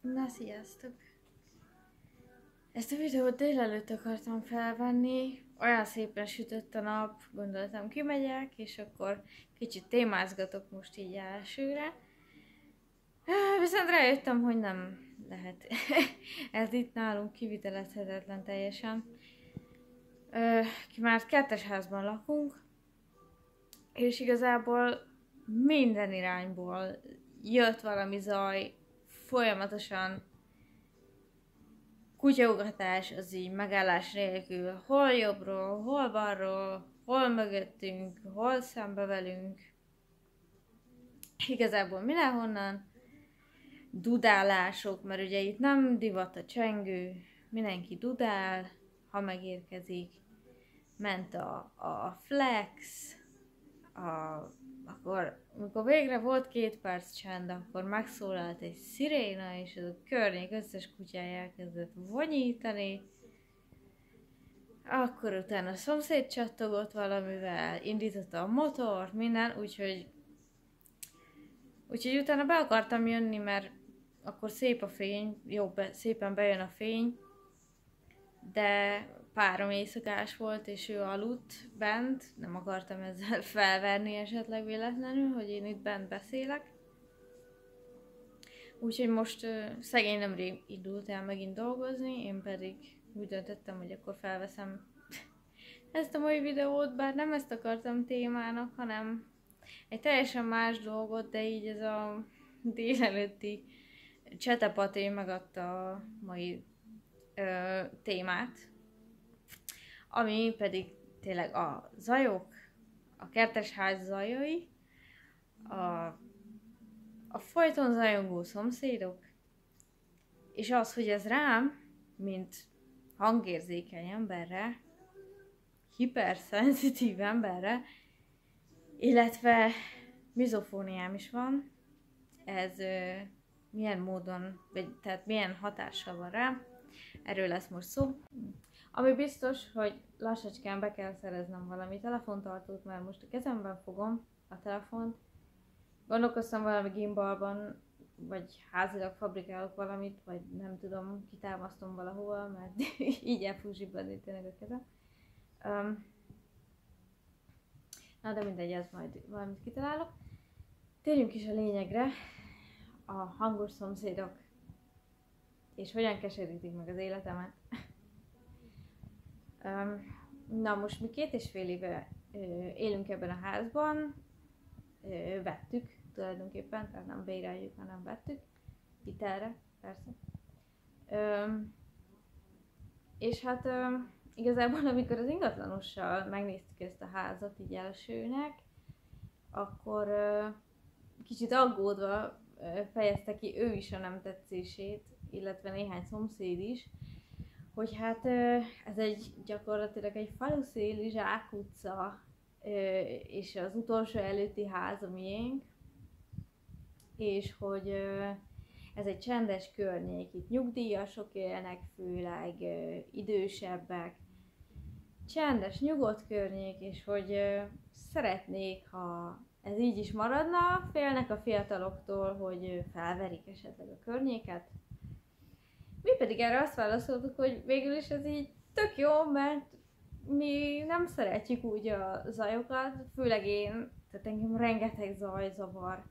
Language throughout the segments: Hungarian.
Na, sziasztok! Ezt a videót délelőtt akartam felvenni, olyan szépen sütött a nap, gondoltam kimegyek, és akkor kicsit témázgatok most így elsőre. Viszont rájöttem, hogy nem lehet. Ez itt nálunk kivitelezhetetlen teljesen. Már kettes házban lakunk, és igazából minden irányból jött valami zaj, folyamatosan kutyaugatás az így megállás nélkül, hol jobbról, hol balról, hol mögöttünk, hol szembe velünk. Igazából mindenhonnan dudálások, mert ugye itt nem divat a csengő, mindenki dudál, ha megérkezik. Ment a flex, akkor, amikor végre volt 2 perc csend, akkor megszólalt egy sziréna, és az a környék összes kutyája elkezdett vonyítani. Akkor utána a szomszéd csattogott valamivel, indította a motort, minden, úgyhogy utána be akartam jönni, mert akkor szép a fény, szépen bejön a fény, de párom éjszakás volt, és ő aludt bent, nem akartam ezzel felverni esetleg véletlenül, hogy én itt bent beszélek. Úgyhogy most szegény nemrég indult el megint dolgozni, én pedig úgy döntöttem, hogy akkor felveszem ezt a mai videót, bár nem ezt akartam témának, hanem egy teljesen más dolgot, de így ez a délelőtti csetepaté megadta a mai témát, ami pedig tényleg a zajok, a kertesház zajai, a folyton zajongó szomszédok, és az, hogy ez rám, mint hangérzékeny emberre, hiperszenzitív emberre, illetve mizofóniám is van, ez milyen módon, vagy tehát milyen hatással van rám, erről lesz most szó. Ami biztos, hogy lassacskán be kell szereznem valami telefontartót, mert most a kezemben fogom a telefont. Gondolkoztam valami gimbalban, vagy házilag fabrikálok valamit, vagy nem tudom, kitámasztom valahol, mert így el fog zsibbadni tényleg a kezem. Na de mindegy, ez majd valamit kitalálok. Térjünk is a lényegre, a hangos szomszédok, és hogyan keserítik meg az életemet. Na most mi 2,5 éve élünk ebben a házban, vettük tulajdonképpen, tehát nem béreljük, hanem vettük, hitelre, persze. És hát igazából amikor az ingatlanossal megnéztük ezt a házat így elsőnek, akkor kicsit aggódva fejezte ki ő is a nem tetszését, illetve néhány szomszéd is, hogy hát ez gyakorlatilag egy faluszéli zsákutca, és az utolsó előtti ház a miénk, és hogy ez egy csendes környék, itt nyugdíjasok élnek, főleg idősebbek, csendes, nyugodt környék, és hogy szeretnék, ha ez így is maradna, félnek a fiataloktól, hogy felverik esetleg a környéket. Mi pedig erre azt válaszoltuk, hogy végül is ez így tök jó, mert mi nem szeretjük úgy a zajokat, főleg én, tehát engem rengeteg zaj zavar.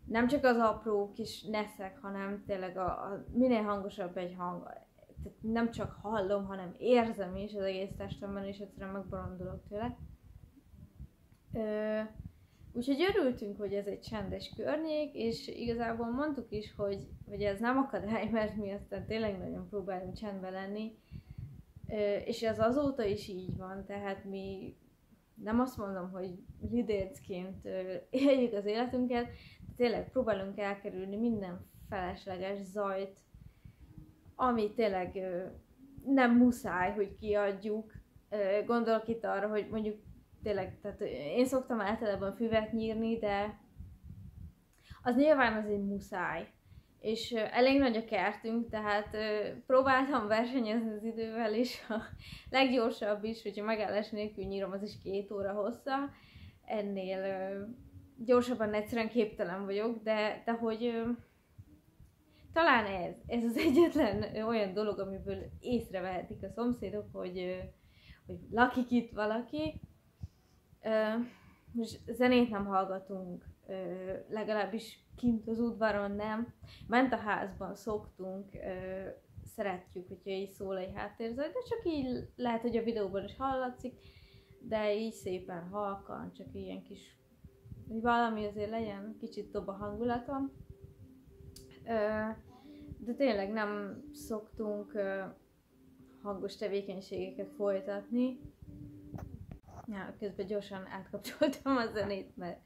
Nem csak az apró kis neszek, hanem tényleg minél hangosabb egy hang. Tehát nem csak hallom, hanem érzem is az egész testemben, és egyszerűen megbolondulok tőle. Úgyhogy örültünk, hogy ez egy csendes környék, és igazából mondtuk is, hogy ez nem akadály, mert mi aztán tényleg nagyon próbálunk csendben lenni. És ez azóta is így van, tehát mi nem azt mondom, hogy lidércként éljük az életünket, de tényleg próbálunk elkerülni minden felesleges zajt, ami tényleg nem muszáj, hogy kiadjuk. Gondolok itt arra, hogy mondjuk tényleg, tehát én szoktam általában füvet nyírni, de az nyilván az egy muszáj. És elég nagy a kertünk, tehát próbáltam versenyezni az idővel, és a leggyorsabb is, hogyha megállás nélkül nyírom, az is 2 óra hossza. Ennél gyorsabban egyszerűen képtelen vagyok, de hogy talán ez az egyetlen olyan dolog, amiből észrevehetik a szomszédok, hogy lakik itt valaki. Most zenét nem hallgatunk, legalábbis kint az udvaron nem. Ment a házban szoktunk, szeretjük, hogyha így szól egy háttérzaj, de csak így lehet, hogy a videóban is hallatszik, de így szépen halkan, csak ilyen kis, hogy valami azért legyen, kicsit dob a hangulatom. De tényleg nem szoktunk hangos tevékenységeket folytatni. Ja, közben gyorsan átkapcsoltam a zenét, mert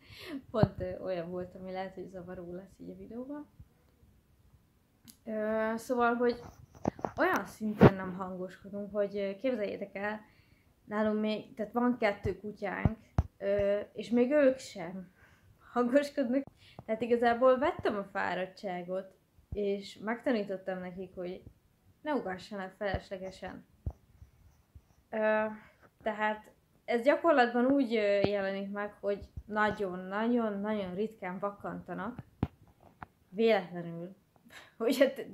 pont olyan volt, ami lehet, hogy zavaró lesz így a videóban. Szóval, hogy olyan szinten nem hangoskodunk, hogy képzeljétek el, nálunk még, tehát van 2 kutyánk, és még ők sem hangoskodnak. Tehát igazából vettem a fáradtságot, és megtanítottam nekik, hogy ne ugassanak feleslegesen. Tehát ez gyakorlatban úgy jelenik meg, hogy nagyon-nagyon-nagyon ritkán vakkantanak, véletlenül.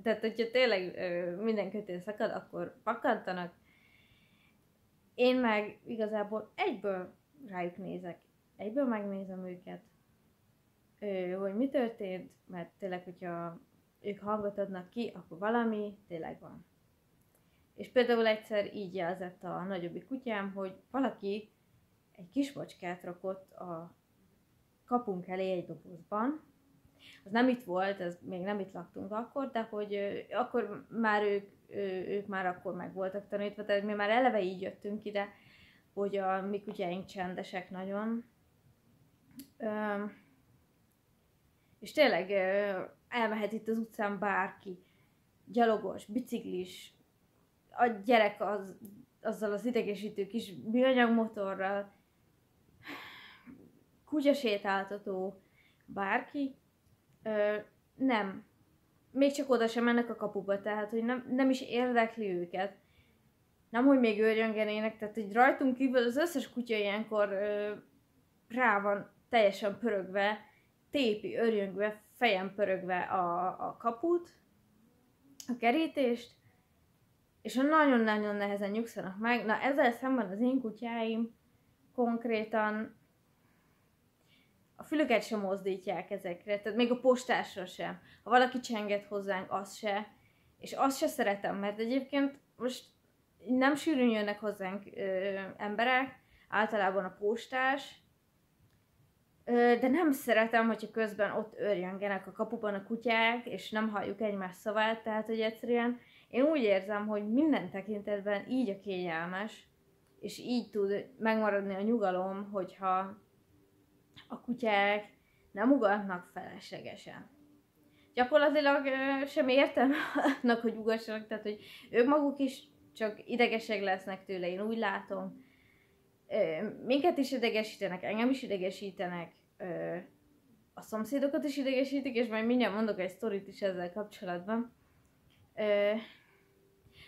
Tehát, hogyha tényleg minden kötél szakad, akkor vakkantanak. Én meg igazából egyből rájuk nézek, egyből megnézem őket, hogy mi történt, mert tényleg, hogyha ők hangot adnak ki, akkor valami tényleg van. És például egyszer így jelzett a nagyobbik kutyám, hogy valaki egy kis macskát rakott a kapunk elé egy dobozban. Az nem itt volt, ez még nem itt laktunk akkor, de hogy akkor már ők már akkor meg voltak tanítva, tehát mi már eleve így jöttünk ide, hogy a mi kutyáink csendesek nagyon. És tényleg elmehet itt az utcán bárki, gyalogos, biciklis, a gyerek azzal az idegesítő kis műanyag motorral, kutyasétáltató, bárki, nem. Még csak oda sem mennek a kapuba, tehát hogy nem is érdekli őket. Nem, hogy még őrjöngenének, tehát hogy rajtunk kívül az összes kutya ilyenkor rá van teljesen pörögve, tépi, örjöngve, fejen pörögve a kaput, a kerítést, és nagyon-nagyon nehezen nyugszanak meg. Na ezzel szemben az én kutyáim konkrétan a fülüket sem mozdítják ezekre, tehát még a postásra sem. Ha valaki csenget hozzánk, az se. És azt se szeretem, mert egyébként most nem sűrűn jönnek hozzánk emberek, általában a postás, de nem szeretem, hogyha közben ott őrjöngenek a kapuban a kutyák, és nem halljuk egymás szavát, tehát hogy egyszerűen én úgy érzem, hogy minden tekintetben így a kényelmes, és így tud megmaradni a nyugalom, hogyha a kutyák nem ugatnak feleslegesen. Gyakorlatilag sem értem annak, hogy ugassanak, tehát hogy ők maguk is csak idegesek lesznek tőle, én úgy látom. Minket is idegesítenek, engem is idegesítenek, a szomszédokat is idegesítik, és majd mindjárt mondok egy sztorit is ezzel kapcsolatban.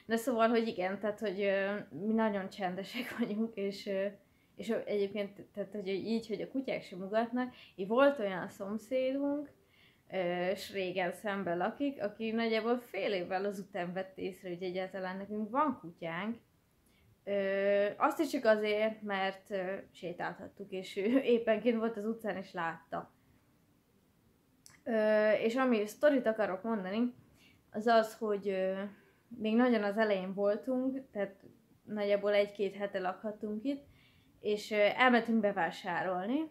De szóval, hogy igen, tehát, hogy mi nagyon csendesek vagyunk, és egyébként, tehát, hogy így, hogy a kutyák sem ugatnak. Így volt olyan szomszédunk, és régen szemben lakik, aki nagyjából fél évvel azután vett észre, hogy egyáltalán nekünk van kutyánk. Azt is csak azért, mert sétáltattuk, és ő éppen kint volt az utcán, és látta. És ami sztorit akarok mondani, az az, hogy még nagyon az elején voltunk, tehát nagyjából 1-2 hete lakhattunk itt, és elmentünk bevásárolni.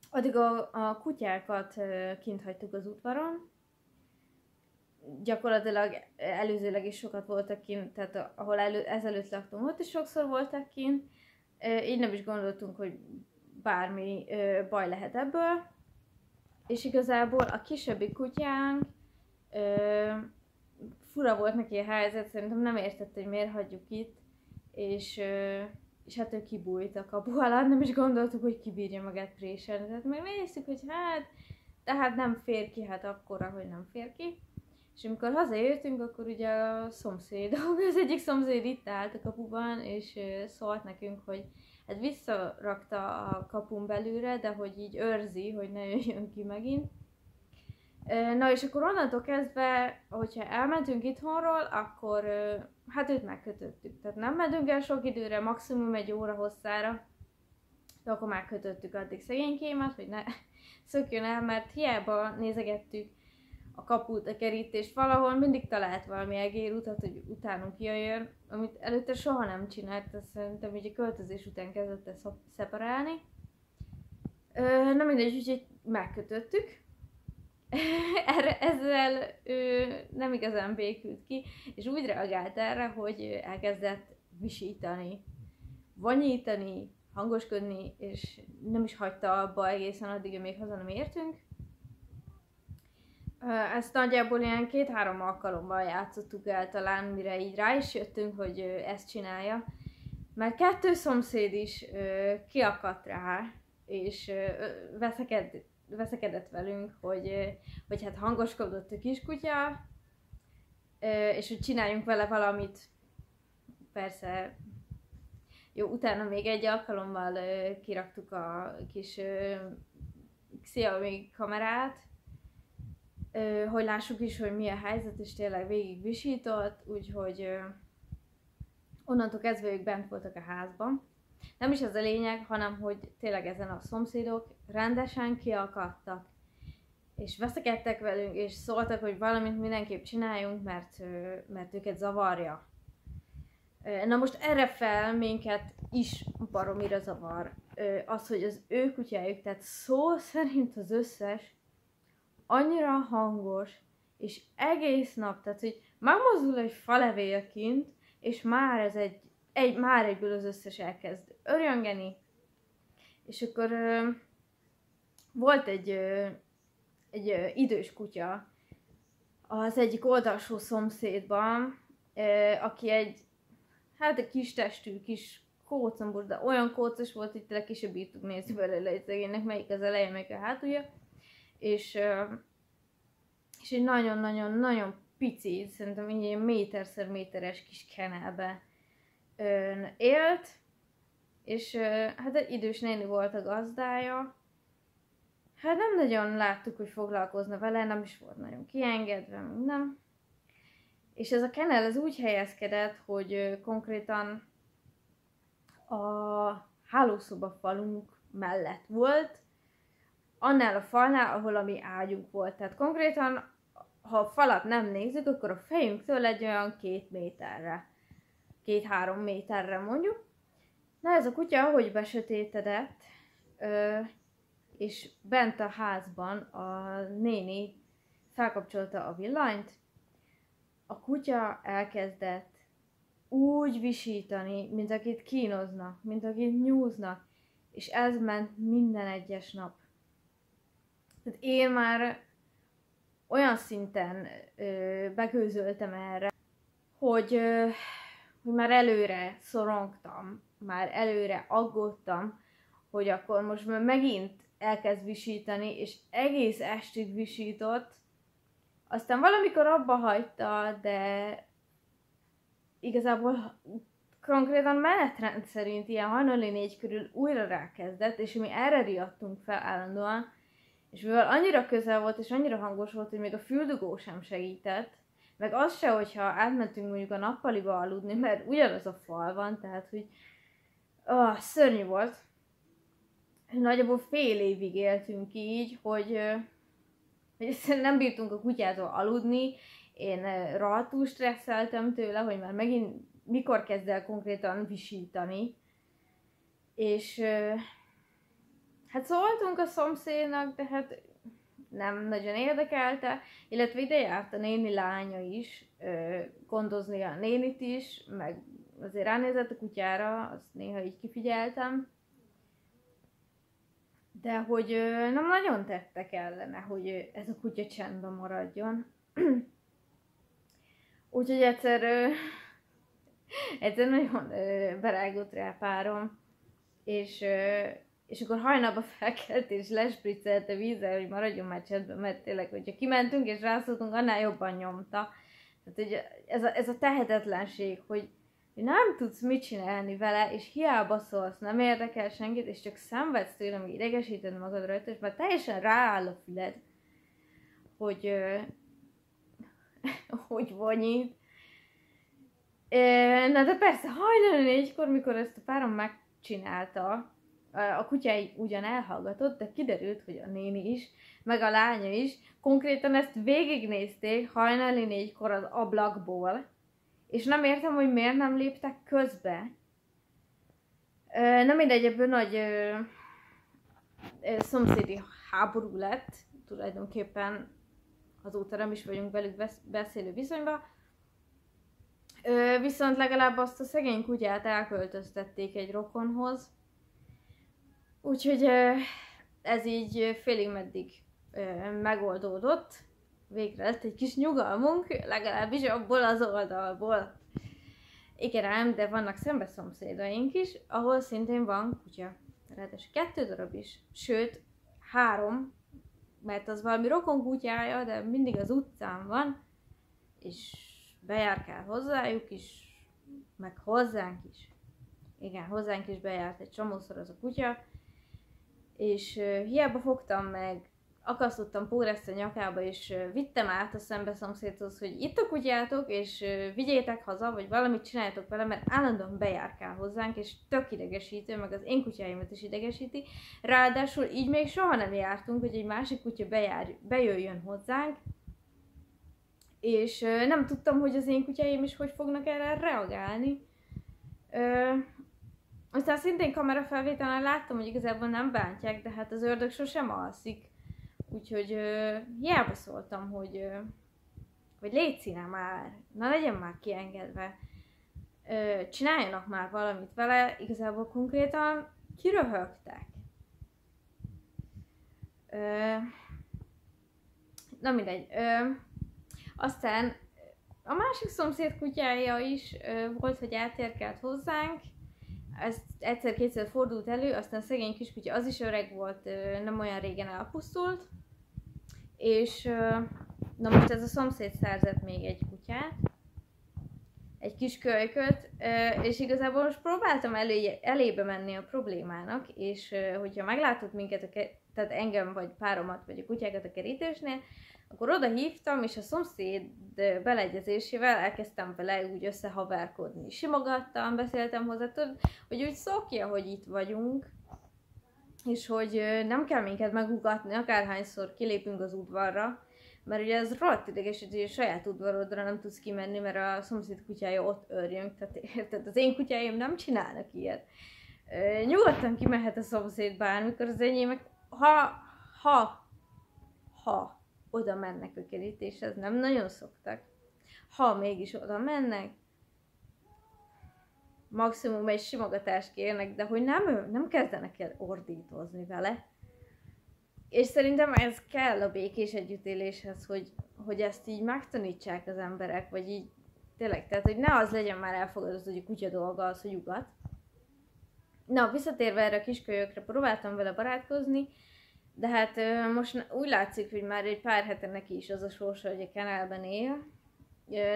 Addig a kutyákat kint hagytuk az udvaron. Gyakorlatilag előzőleg is sokat voltak kint, tehát ahol ezelőtt laktunk, ott is sokszor voltak kint. Így nem is gondoltunk, hogy bármi baj lehet ebből. És igazából a kisebbik kutyánk fura volt neki a helyzet, szerintem nem értette, hogy miért hagyjuk itt, és hát ő kibújt a kapu alá, nem is gondoltuk, hogy kibírja magát préselni. Tehát megnéztük, hogy tehát nem fér ki, hát akkora, hogy nem fér ki. És amikor hazaértünk, akkor ugye a szomszédok, az egyik szomszéd itt állt a kapuban, és szólt nekünk, hogy hát visszarakta a kapun belülre, de hogy így őrzi, hogy ne jöjjön ki megint. Na és akkor onnantól kezdve, hogyha elmentünk itthonról, akkor hát őt megkötöttük. Tehát nem mentünk el sok időre, maximum 1 óra hosszára, de akkor megkötöttük addig szegénykémet, hogy ne szökjön el, mert hiába nézegettük a kaput, a kerítést, valahol mindig talált valami egérutat, hogy utánunk jöjjön, amit előtte soha nem csinált, azt szerintem így a költözés után kezdett el szeparálni. Na mindegy, úgyhogy megkötöttük. Ezzel nem igazán békült ki, és úgy reagált erre, hogy elkezdett visítani, vanyítani, hangoskodni, és nem is hagyta abba egészen addig, amíg haza nem értünk. Ezt nagyjából ilyen 2-3 alkalommal játszottuk el talán, mire így rá is jöttünk, hogy ezt csinálja. Mert 2 szomszéd is kiakadt rá, és veszekedett velünk, hogy hát hangoskodott a kiskutya, és hogy csináljunk vele valamit. Persze, jó, utána még 1 alkalommal kiraktuk a kis Xiaomi kamerát, hogy lássuk is, hogy mi a helyzet, és tényleg végig visított, úgyhogy onnantól kezdve ők bent voltak a házban. Nem is ez a lényeg, hanem hogy tényleg ezen a szomszédok rendesen kiakadtak, és veszekedtek velünk, és szóltak, hogy valamit mindenképp csináljunk, mert őket zavarja. Na most erre fel minket is baromira zavar az, hogy az ő kutyájuk, tehát szó szerint az összes, annyira hangos, és egész nap, tehát hogy megmozdul egy falevél kint, és már ez már egyből az összes elkezd örjöngeni. És akkor volt egy idős kutya az egyik oldalsó szomszédban, aki egy kis testű, kis kócombos, de olyan kócos volt, hogy tényleg ki sem bírtuk nézni belőle, hogy szegénynek melyik az eleje, melyik a hátulja. És egy nagyon-nagyon-nagyon pici, szerintem így egy méterszer méteres kis kenelbe élt, és hát egy idős néni volt a gazdája. Hát nem nagyon láttuk, hogy foglalkozna vele, nem is volt nagyon kiengedve, minden. És ez a kennel ez úgy helyezkedett, hogy konkrétan a hálószoba falunk mellett volt, annál a falnál, ahol a mi ágyunk volt. Tehát konkrétan, ha a falat nem nézzük, akkor a fejünktől egy olyan 2 méterre, 2-3 méterre mondjuk. Na ez a kutya, ahogy besötétedett, és bent a házban a néni felkapcsolta a villanyt, a kutya elkezdett úgy visítani, mint akit kínoznak, mint akit nyúznak, és ez ment minden egyes nap. Tehát én már olyan szinten begőzöltem erre, hogy már előre szorongtam, már előre aggódtam, hogy akkor most már megint elkezd visítani, és egész estig visított. Aztán valamikor abba hagyta, de igazából konkrétan menetrend szerint ilyen hajnali 4 körül újra rákezdett, és mi erre riadtunk fel állandóan, és mivel annyira közel volt, és annyira hangos volt, hogy még a füldugó sem segített, meg az se, hogyha átmentünk mondjuk a nappaliba aludni, mert ugyanaz a fal van, tehát hogy szörnyű volt. Nagyjából fél évig éltünk így, hogy nem bírtunk a kutyától aludni, én rohadtul stresszeltem tőle, hogy már megint mikor kezd el konkrétan visítani. És hát szóltunk a szomszédnak, de hát nem nagyon érdekelte, illetve ide járt a néni lánya is, gondozni a nénit is, meg azért ránézett a kutyára, azt néha így kifigyeltem. De hogy nem nagyon tettek ellene, hogy ez a kutya csendben maradjon. Úgyhogy egyszer nagyon berágott rá párom, és akkor hajnalba felkelt és lespriccelte vízzel, hogy maradjon már csendben, mert tényleg, hogyha kimentünk és rászóltunk, annál jobban nyomta. Tehát, hogy ez a tehetetlenség, hogy nem tudsz mit csinálni vele, és hiába szólsz, nem érdekel senkit, és csak szenvedsz tőle, hogy idegesíted magad rajta, és már teljesen rááll a füled, hogy hogy vonyít. Na de persze, hajnali 4-kor, mikor ezt a párom megcsinálta, a kutyái ugyan elhallgatott, de kiderült, hogy a néni is, meg a lánya is konkrétan ezt végignézték hajnali 4-kor az ablakból, és nem értem, hogy miért nem léptek közbe. Nem mindegy, ebből nagy szomszédi háború lett, tulajdonképpen azóta nem is vagyunk velük beszélő viszonyban. Viszont legalább azt a szegény kutyát elköltöztették egy rokonhoz. Úgyhogy ez így félig meddig megoldódott. Végre lett egy kis nyugalmunk, legalábbis abból az oldalból. Igen ám, de vannak szembeszomszédaink is, ahol szintén van kutya. Ráadásul 2 darab is, sőt 3, mert az valami rokon kutyája, de mindig az utcán van, és bejárkál hozzájuk is, meg hozzánk is. Igen, hozzánk is bejárt egy csomószor az a kutya, és hiába fogtam meg, akasztottam Póreszt a nyakába, és vittem át a szembeszomszédhoz, hogy itt a kutyátok, és vigyétek haza, vagy valamit csináljátok vele, mert állandóan bejárkál hozzánk, és tök idegesítő, meg az én kutyáimat is idegesíti. Ráadásul így még soha nem jártunk, hogy egy másik kutya bejöjjön hozzánk, és nem tudtam, hogy az én kutyáim is hogy fognak erre reagálni. Aztán szintén kamerafelvételen láttam, hogy igazából nem bántják, de hát az ördög sosem alszik. Úgyhogy hiába szóltam, hogy légy színe már, na legyen már kiengedve, csináljanak már valamit vele, igazából konkrétan kiröhögtek. Na mindegy. Aztán a másik szomszéd kutyája is volt, hogy átérkelt hozzánk, ez egyszer-kétszer fordult elő, aztán szegény kiskutya, az is öreg volt, nem olyan régen elpusztult, és na most ez a szomszéd szerzett még egy kutyát, egy kis kölyköt, és igazából most próbáltam elébe menni a problémának, és hogyha meglátott minket, tehát engem vagy páromat, vagy a kutyákat a kerítésnél, akkor oda hívtam, és a szomszéd beleegyezésével elkezdtem vele úgy összehaverkodni. Simogattam, beszéltem hozzá, hogy úgy szokja, hogy itt vagyunk, és hogy nem kell minket megugatni, akárhányszor kilépünk az udvarra, mert ugye ez rohadt idegesítő, hogy a saját udvarodra nem tudsz kimenni, mert a szomszéd kutyája ott örjön, tehát érted, az én kutyáim nem csinálnak ilyet. Nyugodtan kimehet a szomszéd bármikor, az enyémek, ha oda mennek a kerítéshez, nem nagyon szoktak. Ha mégis oda mennek, maximum egy simogatást kérnek, de hogy nem kezdenek el ordítozni vele. És szerintem ez kell a békés együttéléshez, hogy ezt így megtanítsák az emberek, vagy így tényleg, tehát hogy ne az legyen már elfogadott, hogy a kutya dolga az, hogy ugat. Na, visszatérve erre a kiskölyökre, próbáltam vele barátkozni, de hát most úgy látszik, hogy már egy pár hete neki is az a sorsa, hogy a kenelben él.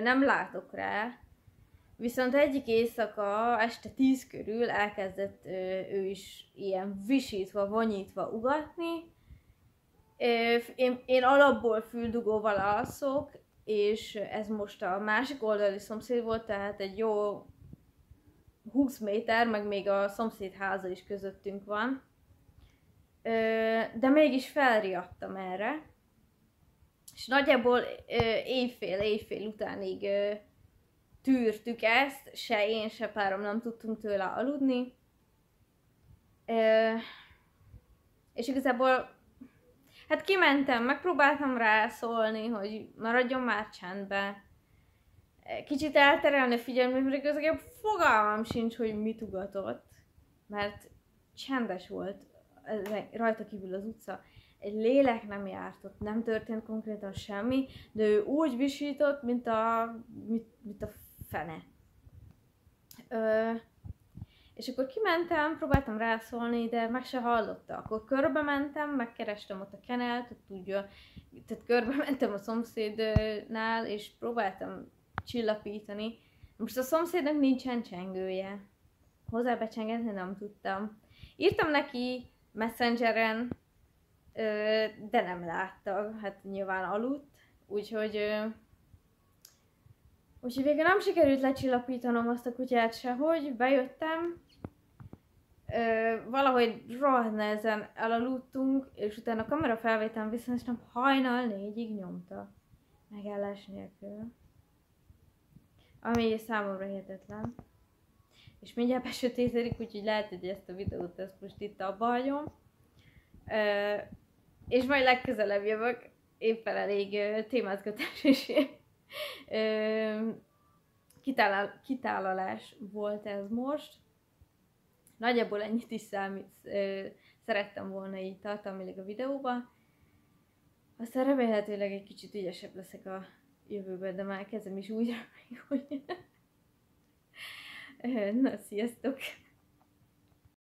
Nem látok rá. Viszont egyik éjszaka, este 10 körül elkezdett ő is ilyen visítva, vonyítva ugatni. Én alapból füldugóval alszok, és ez most a másik oldali szomszéd volt, tehát egy jó 20 méter, meg még a szomszéd háza is közöttünk van. De mégis felriadtam erre. És nagyjából éjfél utánig tűrtük ezt, se én, se párom nem tudtunk tőle aludni. És igazából hát kimentem, megpróbáltam rászólni, hogy maradjon már csendbe. Kicsit elterelni a figyelmét, mert igazából fogalmam sincs, hogy mit ugatott. Mert csendes volt rajta kívül az utca. Egy lélek nem járt ott, nem történt konkrétan semmi, de ő úgy visított, mint a fene. És akkor kimentem, próbáltam rászólni, de meg se hallotta. Akkor körbe mentem, megkerestem ott a kenelt, tehát körbe mentem a szomszédnál, és próbáltam csillapítani. Most a szomszédnak nincsen csengője. Hozzá becsengetni nem tudtam. Írtam neki Messengeren, de nem látta, hát nyilván aludt, úgyhogy végül nem sikerült lecsillapítanom azt a kutyát sehogy, bejöttem, valahogy rohadt nehezen elaludtunk, és utána a kamera felvételem viszont nem hajnal 4-ig nyomta, megállás nélkül. Ami számomra hihetetlen. És mindjárt besötétedik, úgyhogy lehet, hogy ezt a videót ezt most itt abba hagyom. És majd legközelebb jövök, éppen elég témázgatás és kitálalás volt ez most. Nagyjából ennyit is szerettem volna így tartalmilag a videóban. Aztán remélhetőleg egy kicsit ügyesebb leszek a jövőben, de már kezdem is úgy reméljük, hogy... Na, sziasztok!